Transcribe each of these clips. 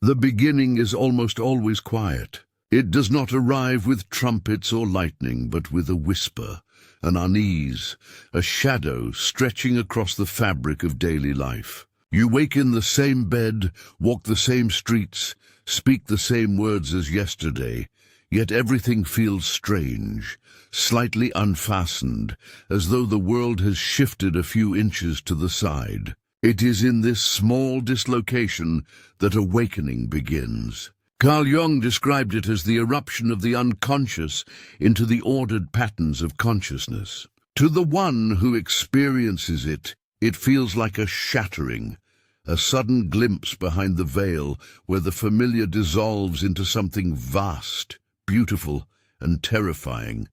The beginning is almost always quiet. It does not arrive with trumpets or lightning, but with a whisper, an unease, a shadow stretching across the fabric of daily life. You wake in the same bed, walk the same streets, speak the same words as yesterday, yet everything feels strange, slightly unfastened, as though the world has shifted a few inches to the side. It is in this small dislocation that awakening begins. Carl Jung described it as the eruption of the unconscious into the ordered patterns of consciousness. To the one who experiences it, it feels like a shattering, a sudden glimpse behind the veil where the familiar dissolves into something vast, beautiful, and terrifying.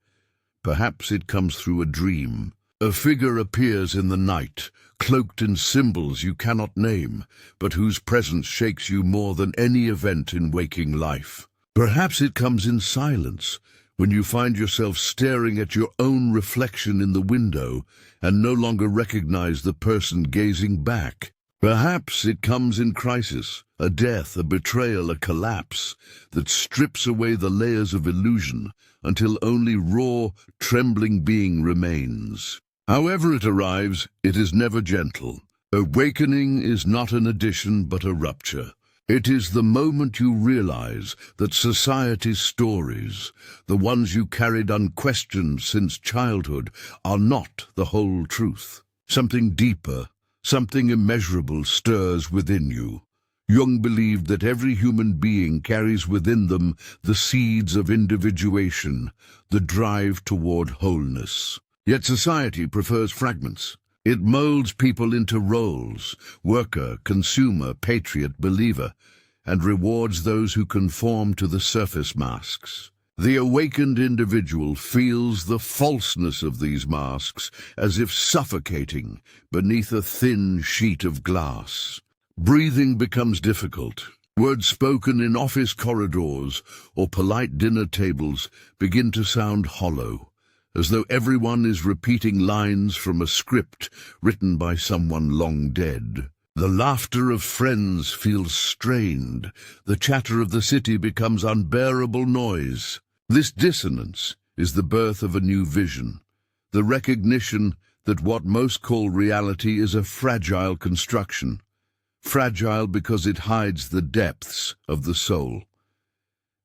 Perhaps it comes through a dream. A figure appears in the night, cloaked in symbols you cannot name, but whose presence shakes you more than any event in waking life. Perhaps it comes in silence, when you find yourself staring at your own reflection in the window and no longer recognize the person gazing back. Perhaps it comes in crisis, a death, a betrayal, a collapse that strips away the layers of illusion until only raw, trembling being remains. However it arrives, it is never gentle. Awakening is not an addition but a rupture. It is the moment you realize that society's stories, the ones you carried unquestioned since childhood, are not the whole truth. Something deeper, something immeasurable stirs within you. Jung believed that every human being carries within them the seeds of individuation, the drive toward wholeness. Yet society prefers fragments. It molds people into roles, worker, consumer, patriot, believer, and rewards those who conform to the surface masks. The awakened individual feels the falseness of these masks as if suffocating beneath a thin sheet of glass. Breathing becomes difficult. Words spoken in office corridors or polite dinner tables begin to sound hollow, as though everyone is repeating lines from a script written by someone long dead. The laughter of friends feels strained. The chatter of the city becomes unbearable noise. This dissonance is the birth of a new vision, the recognition that what most call reality is a fragile construction. Fragile because it hides the depths of the soul.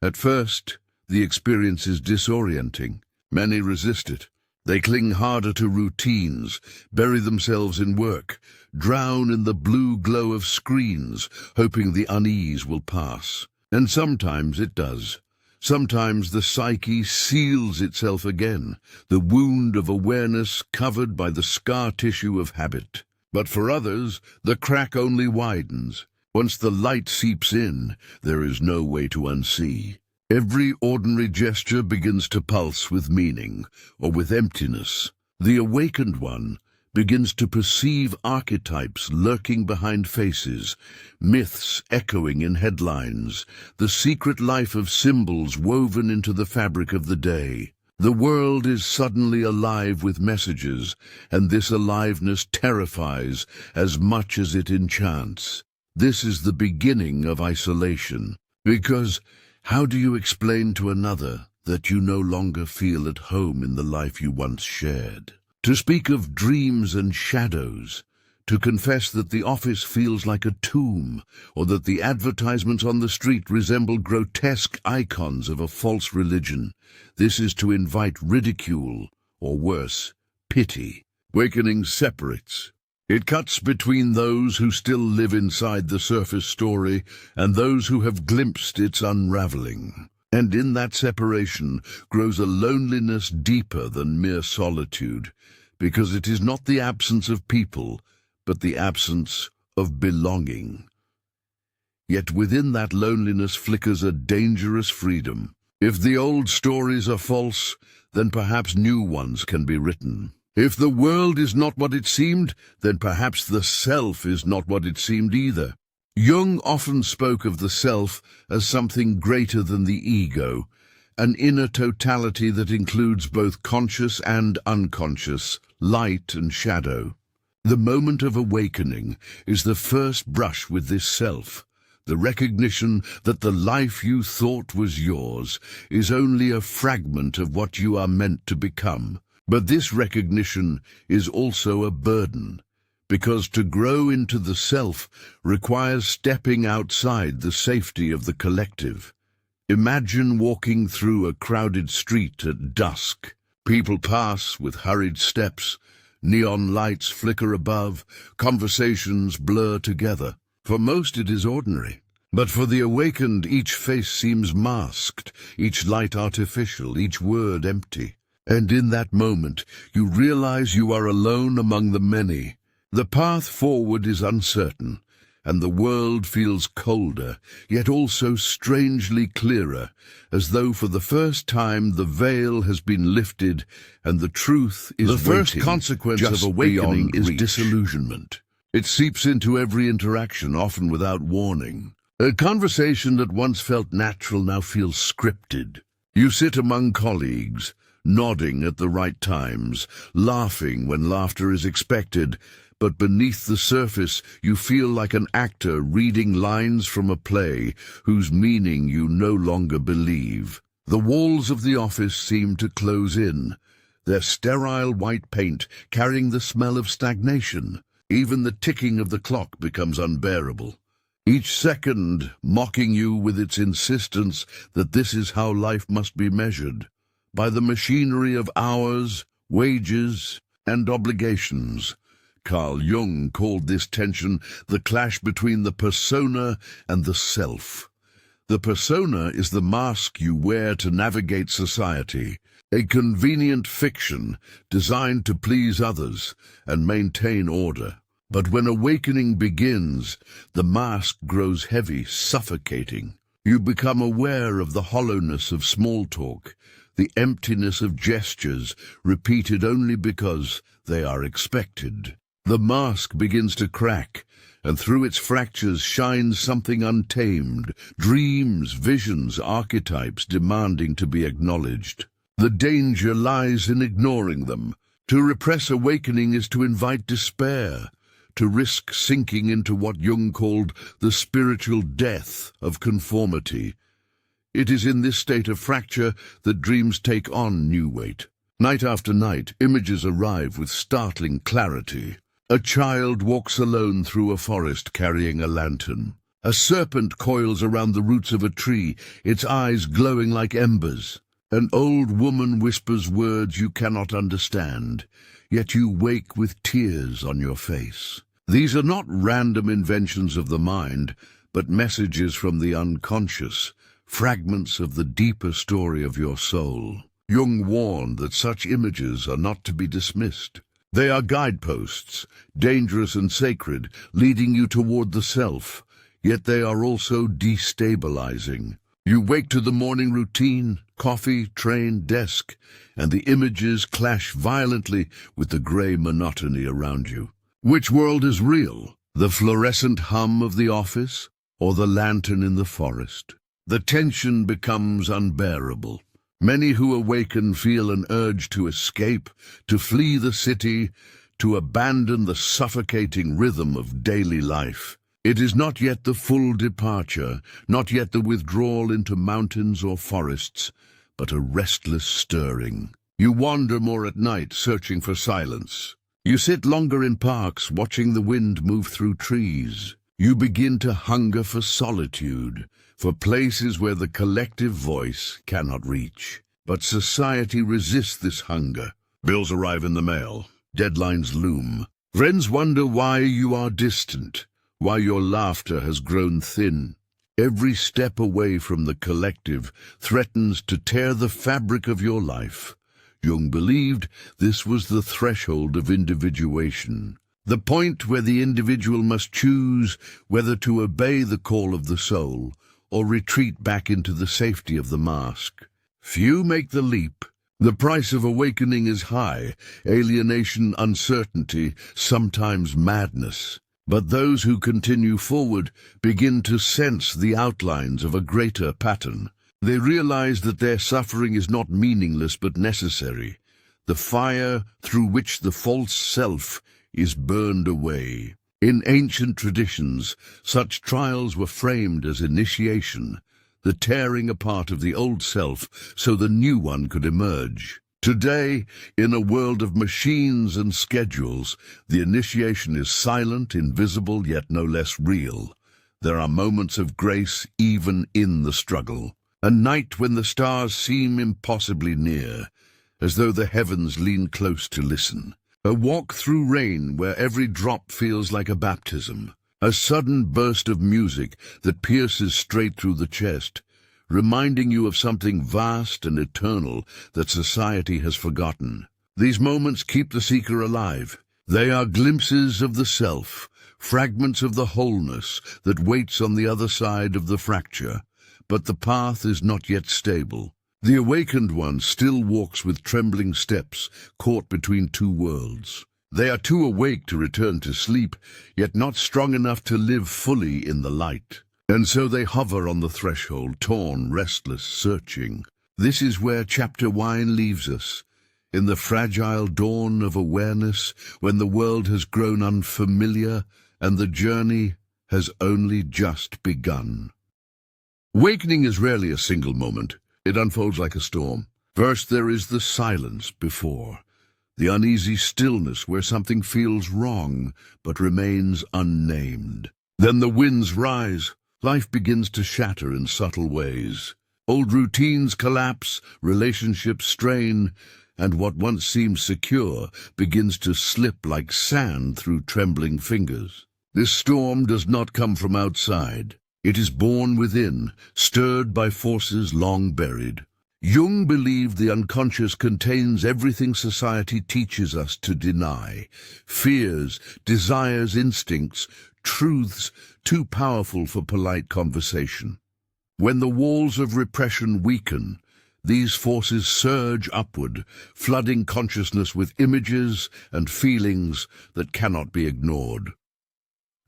At first, the experience is disorienting. Many resist it. They cling harder to routines, bury themselves in work, drown in the blue glow of screens, hoping the unease will pass. And sometimes it does. Sometimes the psyche seals itself again, the wound of awareness covered by the scar tissue of habit. But for others, the crack only widens. Once the light seeps in, there is no way to unsee. Every ordinary gesture begins to pulse with meaning, or with emptiness. The awakened one begins to perceive archetypes lurking behind faces, myths echoing in headlines, the secret life of symbols woven into the fabric of the day. The world is suddenly alive with messages, and this aliveness terrifies as much as it enchants. This is the beginning of isolation, because how do you explain to another that you no longer feel at home in the life you once shared? To speak of dreams and shadows, to confess that the office feels like a tomb, or that the advertisements on the street resemble grotesque icons of a false religion, this is to invite ridicule, or worse, pity. Awakening separates. It cuts between those who still live inside the surface story and those who have glimpsed its unraveling. And in that separation grows a loneliness deeper than mere solitude, because it is not the absence of people, but the absence of belonging. Yet within that loneliness flickers a dangerous freedom. If the old stories are false, then perhaps new ones can be written. If the world is not what it seemed, then perhaps the self is not what it seemed either. Jung often spoke of the self as something greater than the ego, an inner totality that includes both conscious and unconscious, light and shadow. The moment of awakening is the first brush with this self, The recognition that the life you thought was yours is only a fragment of what you are meant to become. But this recognition is also a burden, because to grow into the self requires stepping outside the safety of the collective. Imagine walking through a crowded street at dusk. People pass with hurried steps, neon lights flicker above, conversations blur together. For most it is ordinary, but for the awakened each face seems masked, each light artificial, each word empty. And in that moment you realize you are alone among the many. The path forward is uncertain, and the world feels colder, yet also strangely clearer, as though for the first time the veil has been lifted and the truth is waiting. The first consequence of awakening is disillusionment. It seeps into every interaction, often without warning. A conversation that once felt natural now feels scripted. You sit among colleagues, nodding at the right times, laughing when laughter is expected, but beneath the surface you feel like an actor reading lines from a play whose meaning you no longer believe. The walls of the office seem to close in, their sterile white paint carrying the smell of stagnation. Even the ticking of the clock becomes unbearable, each second mocking you with its insistence that this is how life must be measured, by the machinery of hours, wages, and obligations. Carl Jung called this tension the clash between the persona and the self. The persona is the mask you wear to navigate society, a convenient fiction designed to please others and maintain order. But when awakening begins, the mask grows heavy, suffocating. You become aware of the hollowness of small talk, the emptiness of gestures repeated only because they are expected. The mask begins to crack, and through its fractures shines something untamed, dreams, visions, archetypes demanding to be acknowledged. The danger lies in ignoring them. To repress awakening is to invite despair, to risk sinking into what Jung called the spiritual death of conformity. It is in this state of fracture that dreams take on new weight. Night after night, images arrive with startling clarity. A child walks alone through a forest carrying a lantern. A serpent coils around the roots of a tree, its eyes glowing like embers. An old woman whispers words you cannot understand, yet you wake with tears on your face. These are not random inventions of the mind, but messages from the unconscious, fragments of the deeper story of your soul. Jung warned that such images are not to be dismissed. They are guideposts, dangerous and sacred, leading you toward the self, yet they are also destabilizing. You wake to the morning routine, coffee, train, desk, and the images clash violently with the gray monotony around you. Which world is real? The fluorescent hum of the office, or the lantern in the forest? The tension becomes unbearable. Many who awaken feel an urge to escape, to flee the city, to abandon the suffocating rhythm of daily life. It is not yet the full departure, not yet the withdrawal into mountains or forests, but a restless stirring. You wander more at night, searching for silence. You sit longer in parks, watching the wind move through trees. You begin to hunger for solitude, for places where the collective voice cannot reach. But society resists this hunger. Bills arrive in the mail. Deadlines loom. Friends wonder why you are distant, why your laughter has grown thin. Every step away from the collective threatens to tear the fabric of your life. Jung believed this was the threshold of individuation, the point where the individual must choose whether to obey the call of the soul or retreat back into the safety of the mask. Few make the leap. The price of awakening is high, alienation, uncertainty, sometimes madness. But those who continue forward begin to sense the outlines of a greater pattern. They realize that their suffering is not meaningless but necessary, the fire through which the false self is burned away. In ancient traditions, such trials were framed as initiation, the tearing apart of the old self so the new one could emerge. Today, in a world of machines and schedules, the initiation is silent, invisible, yet no less real. There are moments of grace even in the struggle. A night when the stars seem impossibly near, as though the heavens lean close to listen. A walk through rain where every drop feels like a baptism. A sudden burst of music that pierces straight through the chest, reminding you of something vast and eternal that society has forgotten. These moments keep the seeker alive. They are glimpses of the self, fragments of the wholeness that waits on the other side of the fracture. But the path is not yet stable. The awakened one still walks with trembling steps, caught between two worlds. They are too awake to return to sleep, yet not strong enough to live fully in the light. And so they hover on the threshold, torn, restless, searching. This is where chapter 1 leaves us, in the fragile dawn of awareness, when the world has grown unfamiliar and the journey has only just begun. Awakening is rarely a single moment. It unfolds like a storm. First there is the silence before, the uneasy stillness where something feels wrong but remains unnamed. Then the winds rise. Life begins to shatter in subtle ways. Old routines collapse, relationships strain, and what once seemed secure begins to slip like sand through trembling fingers. This storm does not come from outside. It is born within, stirred by forces long buried. Jung believed the unconscious contains everything society teaches us to deny: fears, desires, instincts, truths too powerful for polite conversation. When the walls of repression weaken, these forces surge upward, flooding consciousness with images and feelings that cannot be ignored.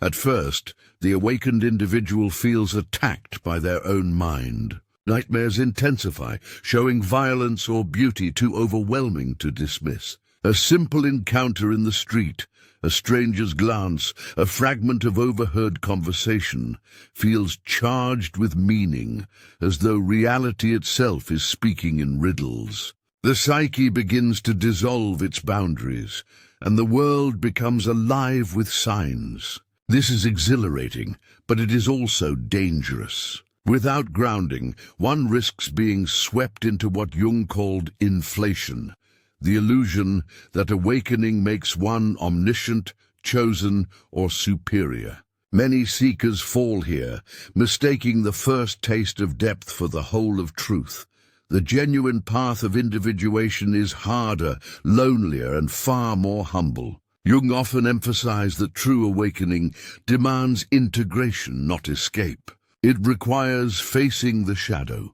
At first, the awakened individual feels attacked by their own mind. Nightmares intensify, showing violence or beauty too overwhelming to dismiss. A simple encounter in the street, a stranger's glance, a fragment of overheard conversation, feels charged with meaning, as though reality itself is speaking in riddles. The psyche begins to dissolve its boundaries, and the world becomes alive with signs. This is exhilarating, but it is also dangerous. Without grounding, one risks being swept into what Jung called inflation, the illusion that awakening makes one omniscient, chosen, or superior. Many seekers fall here, mistaking the first taste of depth for the whole of truth. The genuine path of individuation is harder, lonelier, and far more humble. Jung often emphasized that true awakening demands integration, not escape. It requires facing the shadow,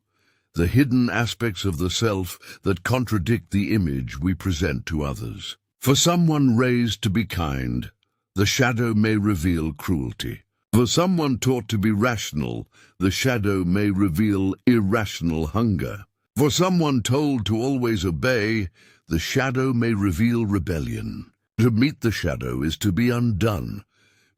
the hidden aspects of the self that contradict the image we present to others. For someone raised to be kind, the shadow may reveal cruelty. For someone taught to be rational, the shadow may reveal irrational hunger. For someone told to always obey, the shadow may reveal rebellion. To meet the shadow is to be undone,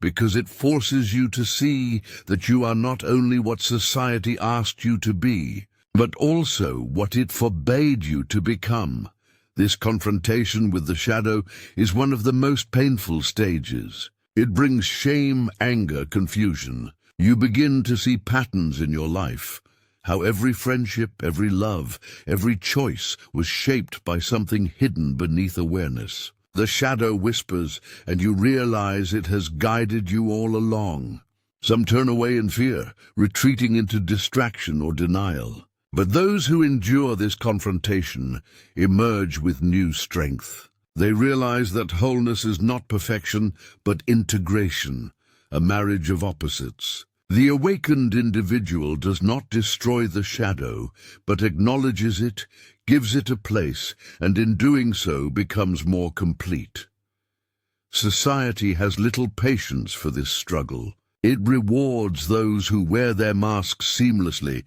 because it forces you to see that you are not only what society asked you to be, but also what it forbade you to become. This confrontation with the shadow is one of the most painful stages. It brings shame, anger, confusion. You begin to see patterns in your life, how every friendship, every love, every choice was shaped by something hidden beneath awareness. The shadow whispers, and you realize it has guided you all along. Some turn away in fear, retreating into distraction or denial. But those who endure this confrontation emerge with new strength. They realize that wholeness is not perfection, but integration, a marriage of opposites. The awakened individual does not destroy the shadow, but acknowledges it, gives it a place, and in doing so becomes more complete. Society has little patience for this struggle. It rewards those who wear their masks seamlessly,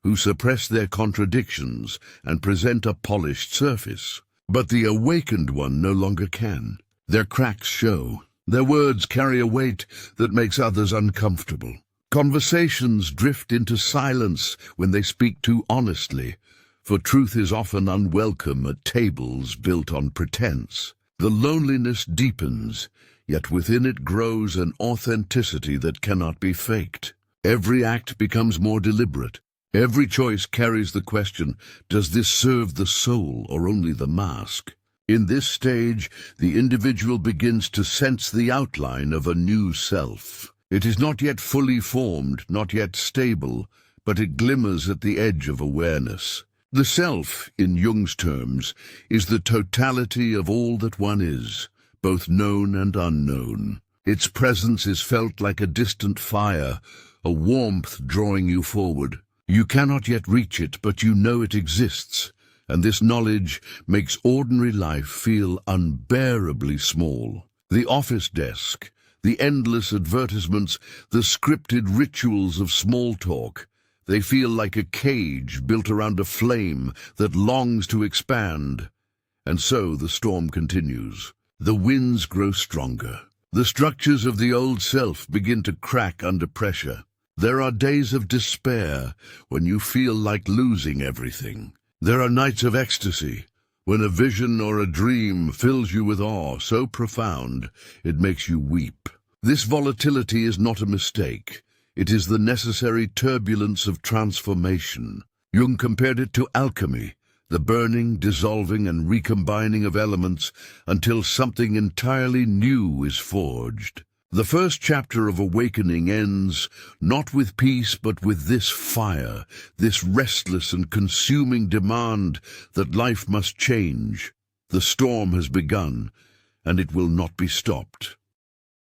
who suppress their contradictions and present a polished surface. But the awakened one no longer can. Their cracks show. Their words carry a weight that makes others uncomfortable. Conversations drift into silence when they speak too honestly, for truth is often unwelcome at tables built on pretense. The loneliness deepens, yet within it grows an authenticity that cannot be faked. Every act becomes more deliberate. Every choice carries the question, does this serve the soul or only the mask? In this stage, the individual begins to sense the outline of a new self. It is not yet fully formed, not yet stable, but it glimmers at the edge of awareness. The self, in Jung's terms, is the totality of all that one is, both known and unknown. Its presence is felt like a distant fire, a warmth drawing you forward. You cannot yet reach it, but you know it exists, and this knowledge makes ordinary life feel unbearably small. The office desk, the endless advertisements, the scripted rituals of small talk, they feel like a cage built around a flame that longs to expand. And so the storm continues. The winds grow stronger. The structures of the old self begin to crack under pressure. There are days of despair when you feel like losing everything. There are nights of ecstasy, when a vision or a dream fills you with awe so profound it makes you weep. This volatility is not a mistake. It is the necessary turbulence of transformation. Jung compared it to alchemy, the burning, dissolving, and recombining of elements until something entirely new is forged. The first chapter of awakening ends not with peace but with this fire, this restless and consuming demand that life must change. The storm has begun, and it will not be stopped.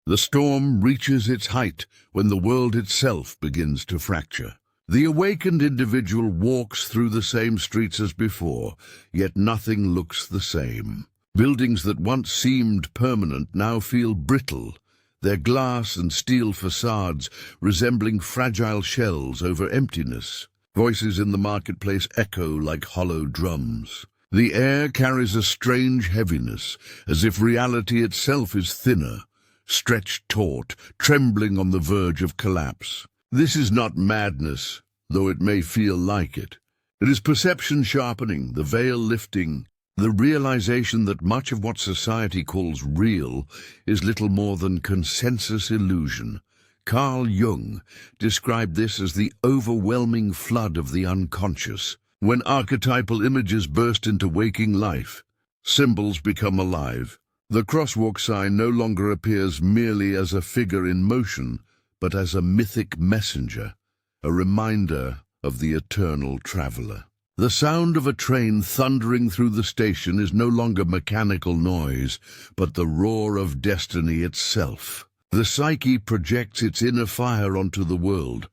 The storm reaches its height when the world itself begins to fracture. The awakened individual walks through the same streets as before, yet nothing looks the same. Buildings that once seemed permanent now feel brittle, their glass and steel facades resembling fragile shells over emptiness. Voices in the marketplace echo like hollow drums. The air carries a strange heaviness, as if reality itself is thinner, stretched taut, trembling on the verge of collapse. This is not madness, though it may feel like it. It is perception sharpening, the veil lifting, the realization that much of what society calls real is little more than consensus illusion. Carl Jung described this as the overwhelming flood of the unconscious. When archetypal images burst into waking life, symbols become alive. The crosswalk sign no longer appears merely as a figure in motion, but as a mythic messenger, a reminder of the eternal traveler. The sound of a train thundering through the station is no longer mechanical noise, but the roar of destiny itself. The psyche projects its inner fire onto the world,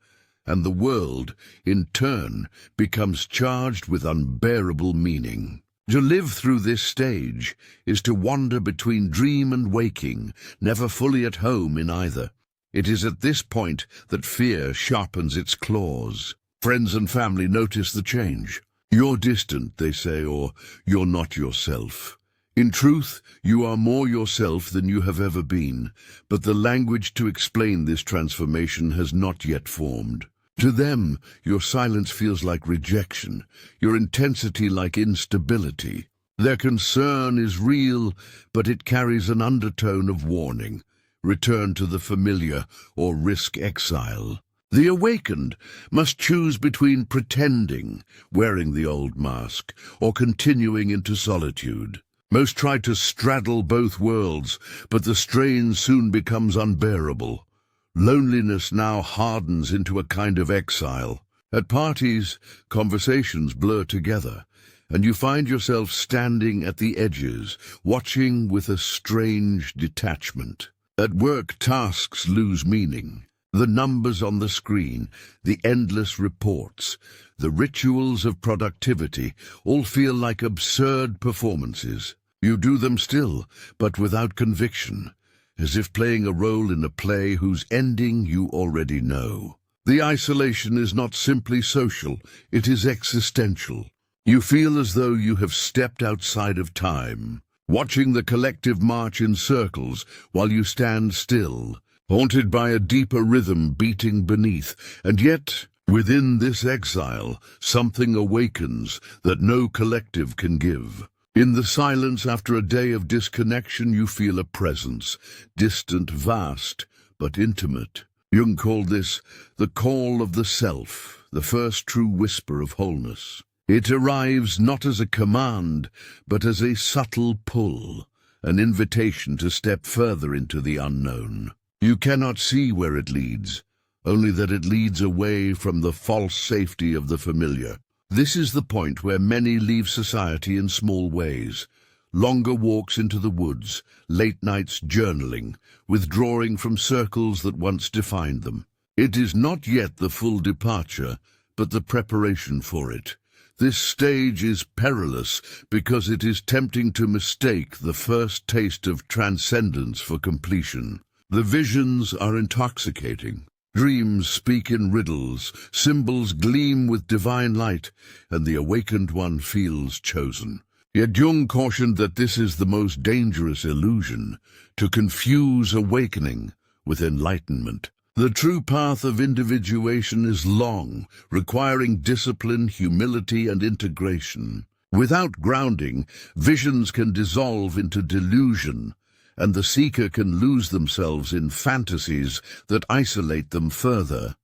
and the world, in turn, becomes charged with unbearable meaning. To live through this stage is to wander between dream and waking, never fully at home in either. It is at this point that fear sharpens its claws. Friends and family notice the change. You're distant, they say, or you're not yourself. In truth, you are more yourself than you have ever been, but the language to explain this transformation has not yet formed. To them, your silence feels like rejection, your intensity like instability. Their concern is real, but it carries an undertone of warning. Return to the familiar or risk exile. The awakened must choose between pretending, wearing the old mask, or continuing into solitude. Most try to straddle both worlds, but the strain soon becomes unbearable. Loneliness now hardens into a kind of exile. At parties, conversations blur together, and you find yourself standing at the edges, watching with a strange detachment. At work, tasks lose meaning. The numbers on the screen, the endless reports, the rituals of productivity all feel like absurd performances. You do them still, but without conviction, as if playing a role in a play whose ending you already know. The isolation is not simply social, it is existential. You feel as though you have stepped outside of time. watching the collective march in circles while you stand still, haunted by a deeper rhythm beating beneath. And yet, within this exile, something awakens that no collective can give. In the silence after a day of disconnection, you feel a presence, distant, vast, but intimate. Jung called this the call of the self, the first true whisper of wholeness. It arrives not as a command, but as a subtle pull, an invitation to step further into the unknown. You cannot see where it leads, only that it leads away from the false safety of the familiar. This is the point where many leave society in small ways. Longer walks into the woods, late nights journaling, withdrawing from circles that once defined them. It is not yet the full departure, but the preparation for it. This stage is perilous because it is tempting to mistake the first taste of transcendence for completion. The visions are intoxicating. Dreams speak in riddles, symbols gleam with divine light, and the awakened one feels chosen. Yet Jung cautioned that this is the most dangerous illusion, to confuse awakening with enlightenment. The true path of individuation is long, requiring discipline, humility, and integration. Without grounding, visions can dissolve into delusion, and the seeker can lose themselves in fantasies that isolate them further.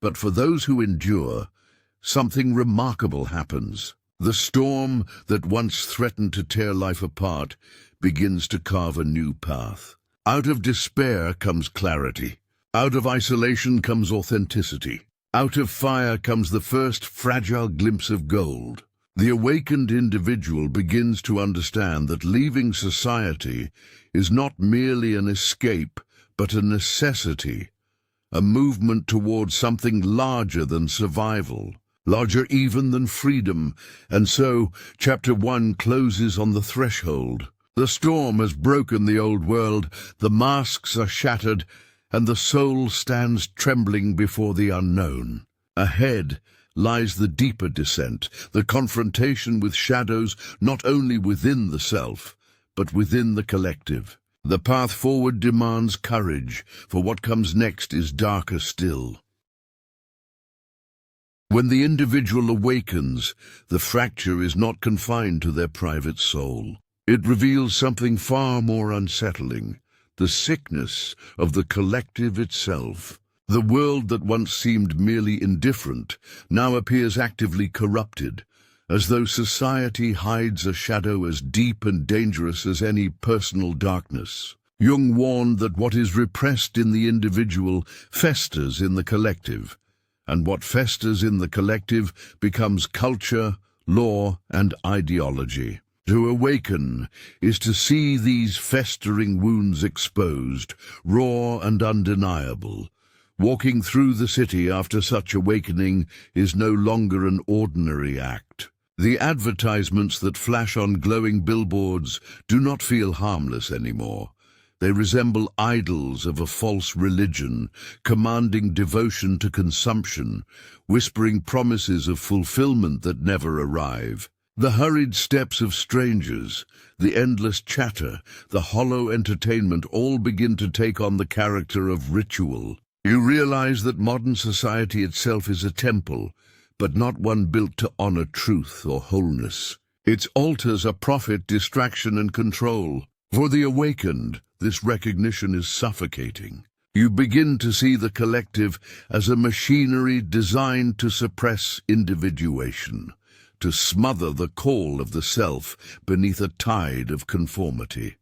But for those who endure, something remarkable happens. The storm that once threatened to tear life apart begins to carve a new path. Out of despair comes clarity. Out of isolation comes authenticity. Out of fire comes the first fragile glimpse of gold. The awakened individual begins to understand that leaving society is not merely an escape, but a necessity, a movement towards something larger than survival, larger even than freedom. And so, Chapter 1 closes on the threshold. The storm has broken the old world, the masks are shattered, and the soul stands trembling before the unknown. Ahead lies the deeper descent, the confrontation with shadows not only within the self, but within the collective. The path forward demands courage, for what comes next is darker still. When the individual awakens, the fracture is not confined to their private soul. It reveals something far more unsettling, the sickness of the collective itself. The world that once seemed merely indifferent now appears actively corrupted, as though society hides a shadow as deep and dangerous as any personal darkness. Jung warned that what is repressed in the individual festers in the collective, and what festers in the collective becomes culture, law, and ideology. To awaken is to see these festering wounds exposed, raw and undeniable. Walking through the city after such awakening is no longer an ordinary act. The advertisements that flash on glowing billboards do not feel harmless anymore. They resemble idols of a false religion, commanding devotion to consumption, whispering promises of fulfillment that never arrive. The hurried steps of strangers, the endless chatter, the hollow entertainment all begin to take on the character of ritual. You realize that modern society itself is a temple, but not one built to honor truth or wholeness. Its altars are profit, distraction, and control. For the awakened, this recognition is suffocating. You begin to see the collective as a machinery designed to suppress individuation, to smother the call of the self beneath a tide of conformity.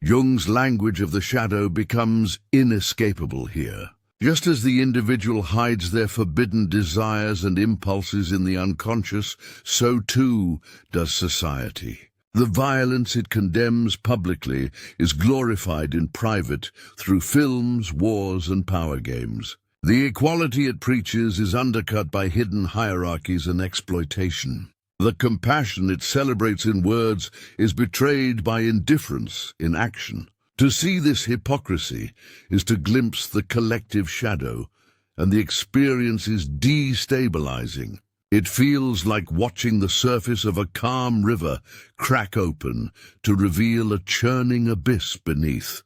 Jung's language of the shadow becomes inescapable here. Just as the individual hides their forbidden desires and impulses in the unconscious, so too does society. The violence it condemns publicly is glorified in private through films, wars, and power games. The equality it preaches is undercut by hidden hierarchies and exploitation. The compassion it celebrates in words is betrayed by indifference in action. To see this hypocrisy is to glimpse the collective shadow, and the experience is destabilizing. It feels like watching the surface of a calm river crack open to reveal a churning abyss beneath.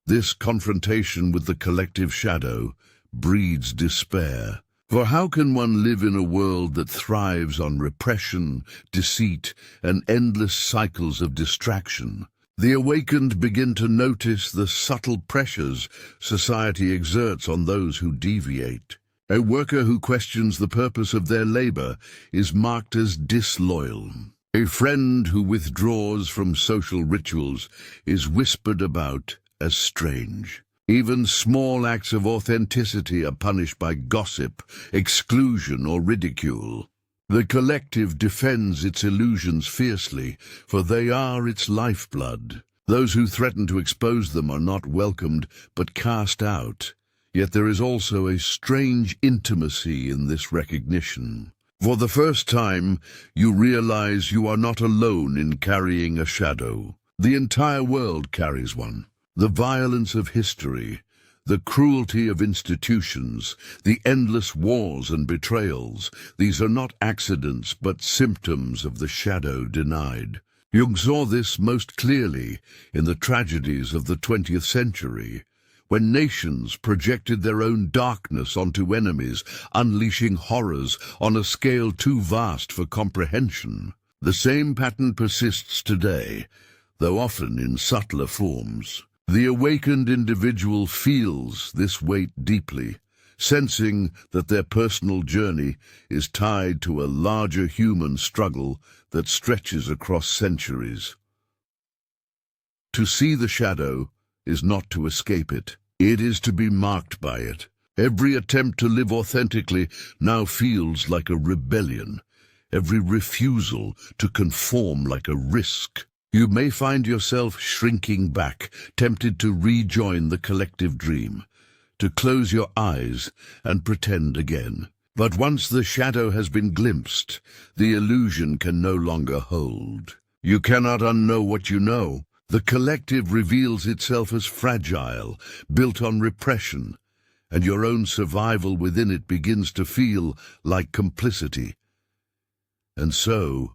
This confrontation with the collective shadow breeds despair. For how can one live in a world that thrives on repression, deceit, and endless cycles of distraction? The awakened begin to notice the subtle pressures society exerts on those who deviate. A worker who questions the purpose of their labor is marked as disloyal. A friend who withdraws from social rituals is whispered about as strange. Even small acts of authenticity are punished by gossip, exclusion, or ridicule. The collective defends its illusions fiercely, for they are its lifeblood. Those who threaten to expose them are not welcomed, but cast out. Yet there is also a strange intimacy in this recognition. For the first time, you realize you are not alone in carrying a shadow. The entire world carries one. The violence of history, the cruelty of institutions, the endless wars and betrayals, these are not accidents but symptoms of the shadow denied. Jung saw this most clearly in the tragedies of the 20th century, when nations projected their own darkness onto enemies, unleashing horrors on a scale too vast for comprehension. The same pattern persists today, though often in subtler forms. The awakened individual feels this weight deeply, sensing that their personal journey is tied to a larger human struggle that stretches across centuries. To see the shadow is not to escape it. It is to be marked by it. Every attempt to live authentically now feels like a rebellion, every refusal to conform like a risk. You may find yourself shrinking back, tempted to rejoin the collective dream, to close your eyes and pretend again. But once the shadow has been glimpsed, the illusion can no longer hold. You cannot unknow what you know. The collective reveals itself as fragile, built on repression, and your own survival within it begins to feel like complicity. And so,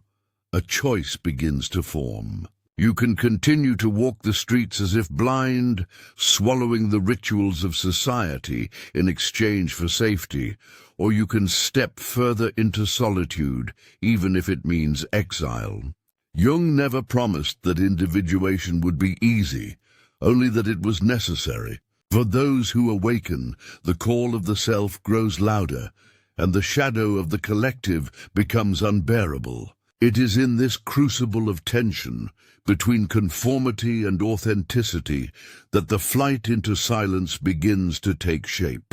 a choice begins to form. You can continue to walk the streets as if blind, swallowing the rituals of society in exchange for safety, or you can step further into solitude, even if it means exile. Jung never promised that individuation would be easy, only that it was necessary. For those who awaken, the call of the self grows louder, and the shadow of the collective becomes unbearable. It is in this crucible of tension, between conformity and authenticity, that the flight into silence begins to take shape.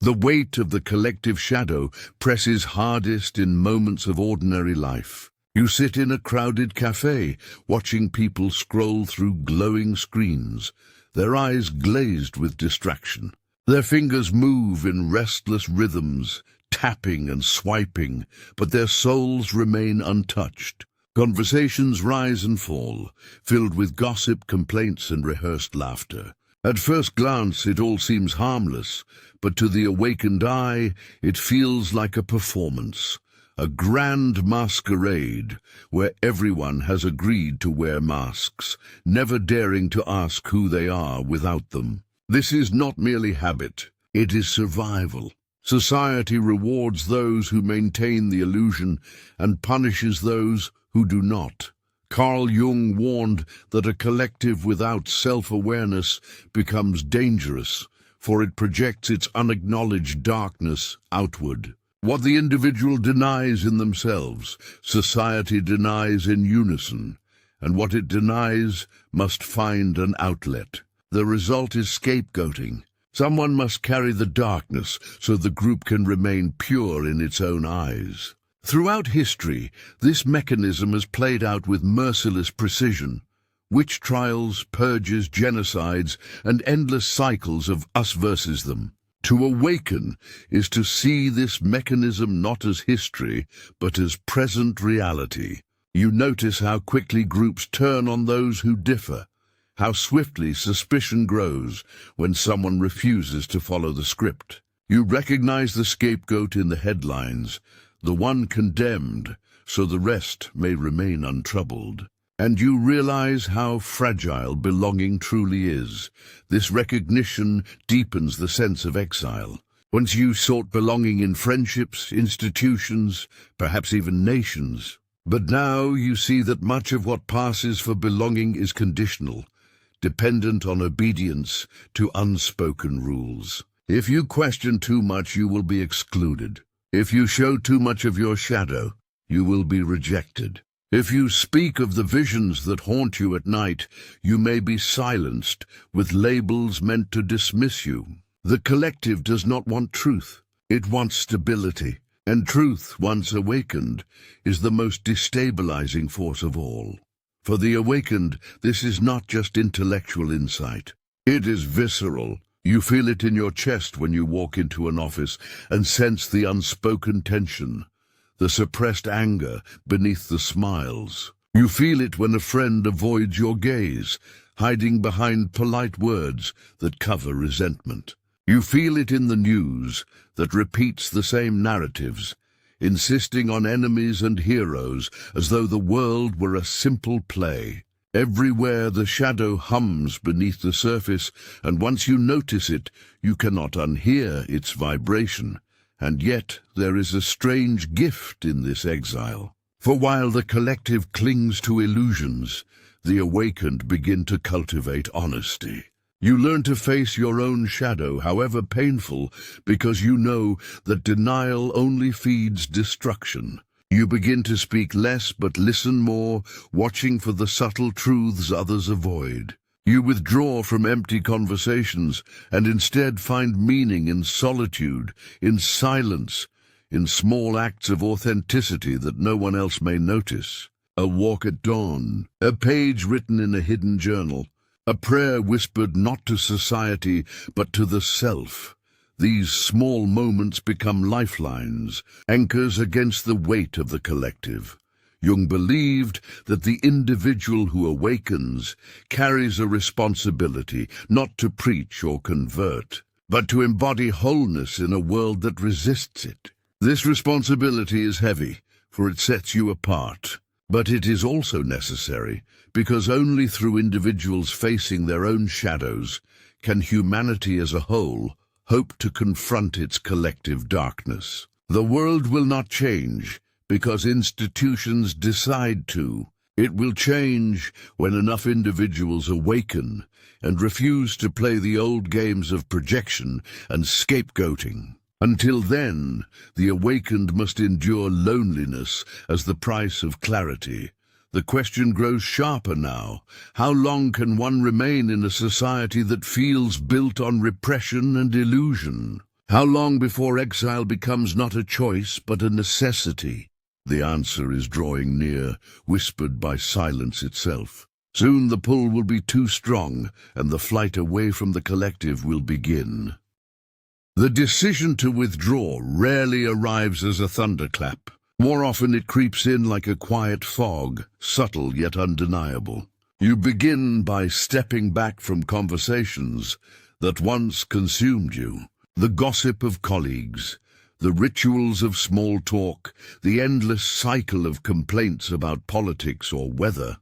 The weight of the collective shadow presses hardest in moments of ordinary life. You sit in a crowded cafe, watching people scroll through glowing screens, their eyes glazed with distraction. Their fingers move in restless rhythms, tapping and swiping, but their souls remain untouched. Conversations rise and fall, filled with gossip, complaints, and rehearsed laughter. At first glance, it all seems harmless, but to the awakened eye, it feels like a performance, a grand masquerade where everyone has agreed to wear masks, never daring to ask who they are without them. This is not merely habit, it is survival. Society rewards those who maintain the illusion and punishes those who do not. Carl Jung warned that a collective without self-awareness becomes dangerous, for it projects its unacknowledged darkness outward. What the individual denies in themselves, society denies in unison, and what it denies must find an outlet. The result is scapegoating. Someone must carry the darkness so the group can remain pure in its own eyes. Throughout history, this mechanism has played out with merciless precision. Witch trials, purges, genocides, and endless cycles of us versus them. To awaken is to see this mechanism not as history, but as present reality. You notice how quickly groups turn on those who differ, how swiftly suspicion grows when someone refuses to follow the script. You recognize the scapegoat in the headlines, the one condemned, so the rest may remain untroubled. And you realize how fragile belonging truly is. This recognition deepens the sense of exile. Once you sought belonging in friendships, institutions, perhaps even nations. But now you see that much of what passes for belonging is conditional, dependent on obedience to unspoken rules. If you question too much, you will be excluded. If you show too much of your shadow, you will be rejected. If you speak of the visions that haunt you at night, you may be silenced with labels meant to dismiss you. The collective does not want truth. It wants stability. And truth, once awakened, is the most destabilizing force of all. For the awakened, this is not just intellectual insight. It is visceral. You feel it in your chest when you walk into an office and sense the unspoken tension, the suppressed anger beneath the smiles. You feel it when a friend avoids your gaze, hiding behind polite words that cover resentment. You feel it in the news that repeats the same narratives, insisting on enemies and heroes as though the world were a simple play. Everywhere the shadow hums beneath the surface, and once you notice it, you cannot unhear its vibration. And yet there is a strange gift in this exile. For while the collective clings to illusions, the awakened begin to cultivate honesty. You learn to face your own shadow, however painful, because you know that denial only feeds destruction. You begin to speak less but listen more, watching for the subtle truths others avoid. You withdraw from empty conversations and instead find meaning in solitude, in silence, in small acts of authenticity that no one else may notice. A walk at dawn, a page written in a hidden journal, a prayer whispered not to society but to the self. These small moments become lifelines, anchors against the weight of the collective. Jung believed that the individual who awakens carries a responsibility not to preach or convert, but to embody wholeness in a world that resists it. This responsibility is heavy, for it sets you apart. But it is also necessary, because only through individuals facing their own shadows can humanity as a whole hope to confront its collective darkness. The world will not change because institutions decide to. It will change when enough individuals awaken and refuse to play the old games of projection and scapegoating. Until then, the awakened must endure loneliness as the price of clarity. The question grows sharper now. How long can one remain in a society that feels built on repression and illusion? How long before exile becomes not a choice but a necessity? The answer is drawing near, whispered by silence itself. Soon the pull will be too strong, and the flight away from the collective will begin. The decision to withdraw rarely arrives as a thunderclap. More often it creeps in like a quiet fog, subtle yet undeniable. You begin by stepping back from conversations that once consumed you. The gossip of colleagues, the rituals of small talk, the endless cycle of complaints about politics or weather.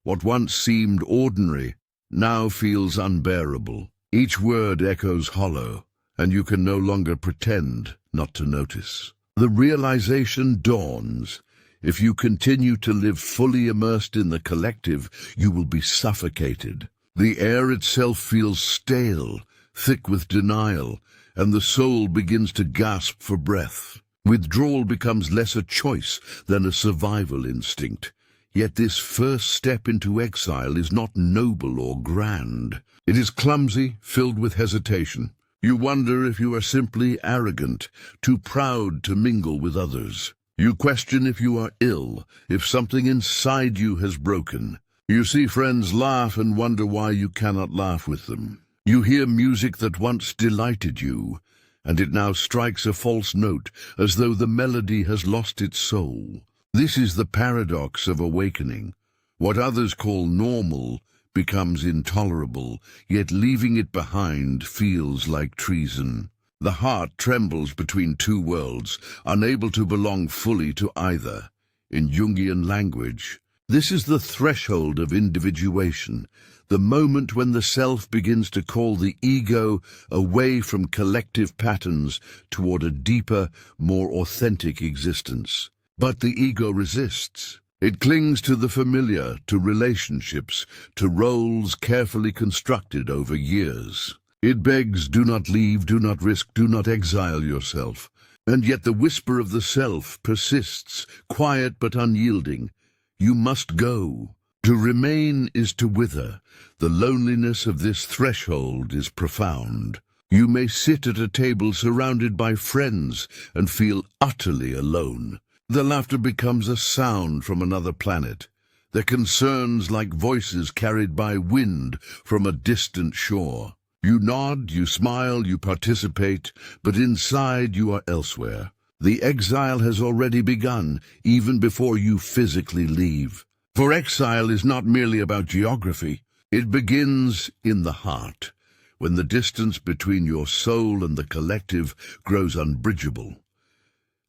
What once seemed ordinary now feels unbearable. Each word echoes hollow, and you can no longer pretend not to notice. The realization dawns. If you continue to live fully immersed in the collective, you will be suffocated. The air itself feels stale, thick with denial, and the soul begins to gasp for breath. Withdrawal becomes less a choice than a survival instinct. Yet this first step into exile is not noble or grand. It is clumsy, filled with hesitation. You wonder if you are simply arrogant, too proud to mingle with others. You question if you are ill, if something inside you has broken. You see friends laugh and wonder why you cannot laugh with them. You hear music that once delighted you, and it now strikes a false note, as though the melody has lost its soul. This is the paradox of awakening. What others call normal becomes intolerable, yet leaving it behind feels like treason. The heart trembles between two worlds, unable to belong fully to either. In Jungian language, this is the threshold of individuation, the moment when the self begins to call the ego away from collective patterns toward a deeper, more authentic existence. But the ego resists. It clings to the familiar, to relationships, to roles carefully constructed over years. It begs, do not leave, do not risk, do not exile yourself. And yet the whisper of the self persists, quiet but unyielding. You must go. To remain is to wither. The loneliness of this threshold is profound. You may sit at a table surrounded by friends and feel utterly alone. The laughter becomes a sound from another planet. Their concerns like voices carried by wind from a distant shore. You nod, you smile, you participate, but inside you are elsewhere. The exile has already begun, even before you physically leave. For exile is not merely about geography. It begins in the heart, when the distance between your soul and the collective grows unbridgeable.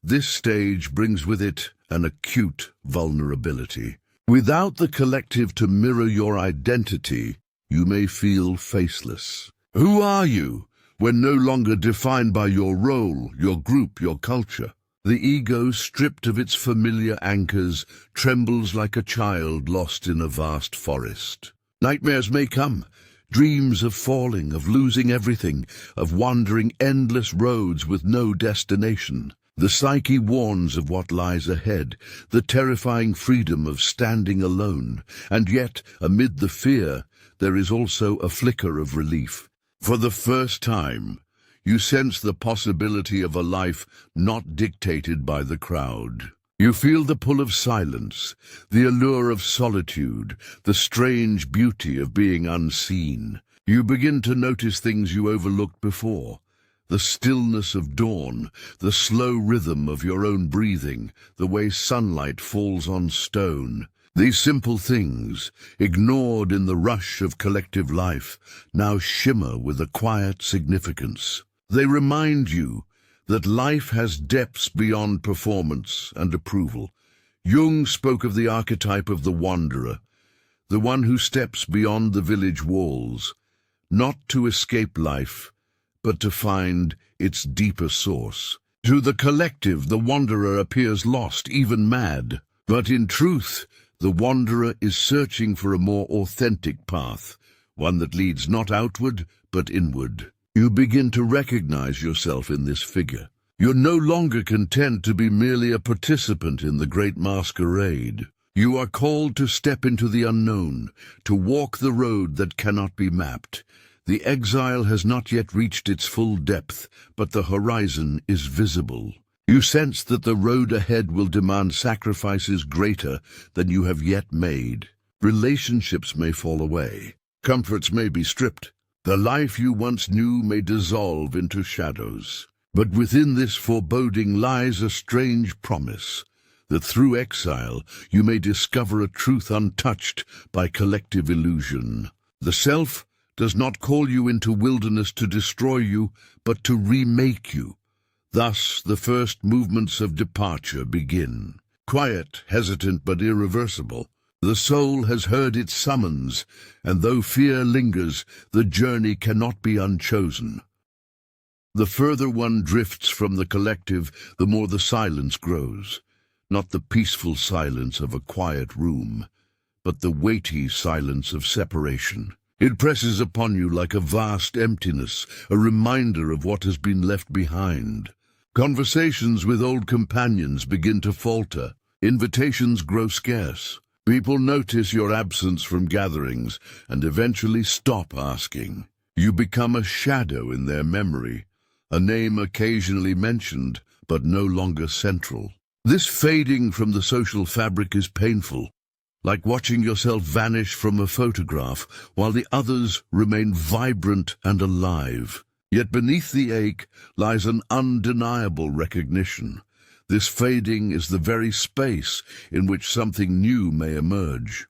This stage brings with it an acute vulnerability. Without the collective to mirror your identity, you may feel faceless. Who are you when no longer defined by your role, your group, your culture? The ego, stripped of its familiar anchors, trembles like a child lost in a vast forest. Nightmares may come, dreams of falling, of losing everything, of wandering endless roads with no destination. The psyche warns of what lies ahead, the terrifying freedom of standing alone, and yet, amid the fear, there is also a flicker of relief. For the first time, you sense the possibility of a life not dictated by the crowd. You feel the pull of silence, the allure of solitude, the strange beauty of being unseen. You begin to notice things you overlooked before. The stillness of dawn, the slow rhythm of your own breathing, the way sunlight falls on stone. These simple things, ignored in the rush of collective life, now shimmer with a quiet significance. They remind you that life has depths beyond performance and approval. Jung spoke of the archetype of the wanderer, the one who steps beyond the village walls, not to escape life, but to find its deeper source. To the collective, the wanderer appears lost, even mad. But in truth, the wanderer is searching for a more authentic path, one that leads not outward, but inward. You begin to recognize yourself in this figure. You're no longer content to be merely a participant in the great masquerade. You are called to step into the unknown, to walk the road that cannot be mapped. The exile has not yet reached its full depth, but the horizon is visible. You sense that the road ahead will demand sacrifices greater than you have yet made. Relationships may fall away. Comforts may be stripped. The life you once knew may dissolve into shadows. But within this foreboding lies a strange promise, that through exile you may discover a truth untouched by collective illusion. The self does not call you into wilderness to destroy you, but to remake you. Thus the first movements of departure begin. Quiet, hesitant, but irreversible. The soul has heard its summons, and though fear lingers, the journey cannot be unchosen. The further one drifts from the collective, the more the silence grows. Not the peaceful silence of a quiet room, but the weighty silence of separation. It presses upon you like a vast emptiness, a reminder of what has been left behind. Conversations with old companions begin to falter. Invitations grow scarce. People notice your absence from gatherings and eventually stop asking. You become a shadow in their memory, a name occasionally mentioned, but no longer central. This fading from the social fabric is painful, like watching yourself vanish from a photograph while the others remain vibrant and alive. Yet beneath the ache lies an undeniable recognition. This fading is the very space in which something new may emerge.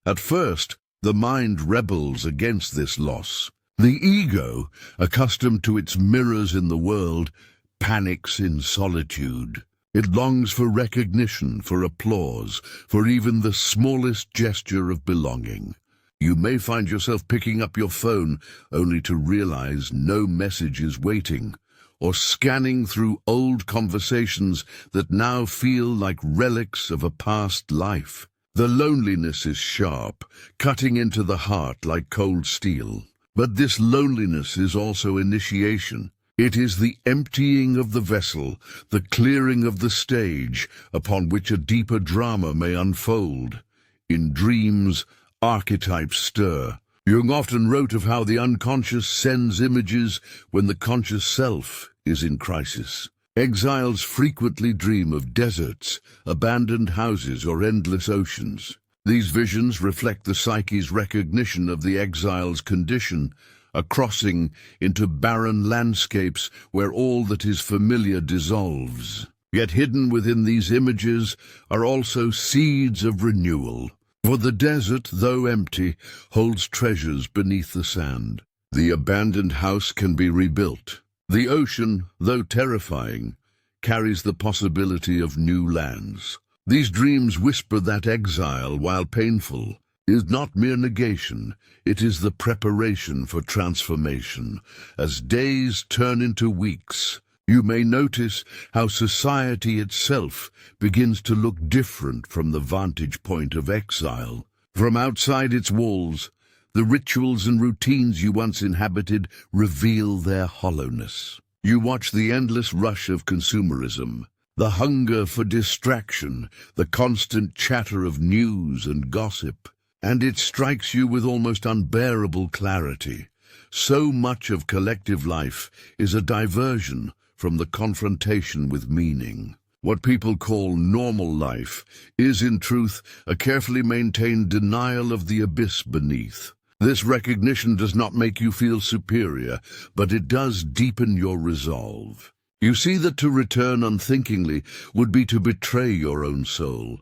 At first, the mind rebels against this loss. The ego, accustomed to its mirrors in the world, panics in solitude. It longs for recognition, for applause, for even the smallest gesture of belonging. You may find yourself picking up your phone only to realize no message is waiting, or scanning through old conversations that now feel like relics of a past life. The loneliness is sharp, cutting into the heart like cold steel. But this loneliness is also initiation. It is the emptying of the vessel, the clearing of the stage upon which a deeper drama may unfold. In dreams, archetypes stir. Jung often wrote of how the unconscious sends images when the conscious self is in crisis. Exiles frequently dream of deserts, abandoned houses, or endless oceans. These visions reflect the psyche's recognition of the exile's condition, a crossing into barren landscapes where all that is familiar dissolves. Yet hidden within these images are also seeds of renewal. For the desert, though empty, holds treasures beneath the sand. The abandoned house can be rebuilt. The ocean, though terrifying, carries the possibility of new lands. These dreams whisper that exile, while painful, is not mere negation, it is the preparation for transformation. As days turn into weeks, you may notice how society itself begins to look different from the vantage point of exile. From outside its walls, the rituals and routines you once inhabited reveal their hollowness. You watch the endless rush of consumerism, the hunger for distraction, the constant chatter of news and gossip, and it strikes you with almost unbearable clarity. So much of collective life is a diversion from the confrontation with meaning. What people call normal life is, in truth, a carefully maintained denial of the abyss beneath. This recognition does not make you feel superior, but it does deepen your resolve. You see that to return unthinkingly would be to betray your own soul.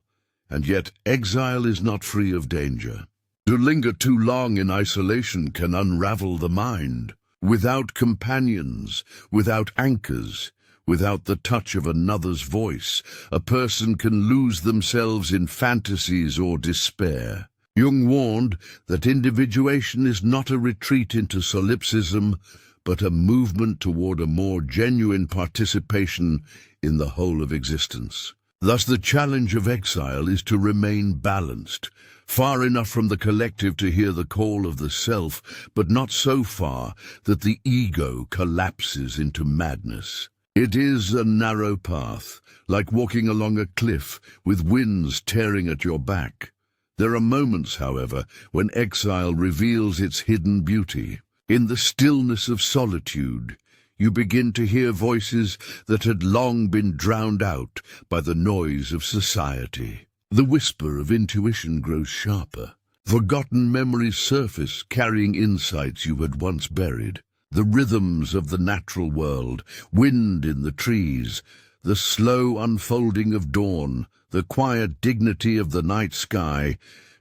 And yet exile is not free of danger. To linger too long in isolation can unravel the mind. Without companions, without anchors, without the touch of another's voice, a person can lose themselves in fantasies or despair. Jung warned that individuation is not a retreat into solipsism, but a movement toward a more genuine participation in the whole of existence. Thus, the challenge of exile is to remain balanced, far enough from the collective to hear the call of the self, but not so far that the ego collapses into madness. It is a narrow path, like walking along a cliff with winds tearing at your back. There are moments, however, when exile reveals its hidden beauty. In the stillness of solitude, you begin to hear voices that had long been drowned out by the noise of society. The whisper of intuition grows sharper. Forgotten memories surface, carrying insights you had once buried. The rhythms of the natural world, wind in the trees, the slow unfolding of dawn, the quiet dignity of the night sky,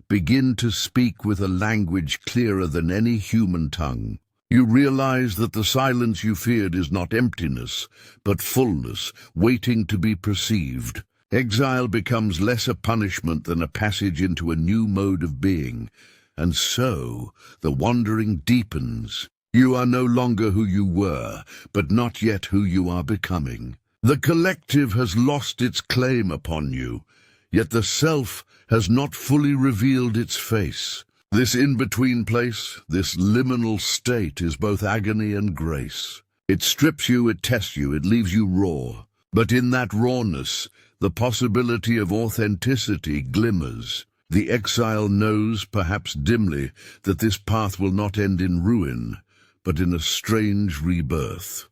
begin to speak with a language clearer than any human tongue. You realize that the silence you feared is not emptiness, but fullness, waiting to be perceived. Exile becomes less a punishment than a passage into a new mode of being, and so the wandering deepens. You are no longer who you were, but not yet who you are becoming. The collective has lost its claim upon you, yet the self has not fully revealed its face. This in-between place, this liminal state, is both agony and grace. It strips you, it tests you, it leaves you raw. But in that rawness, the possibility of authenticity glimmers. The exile knows, perhaps dimly, that this path will not end in ruin, but in a strange rebirth.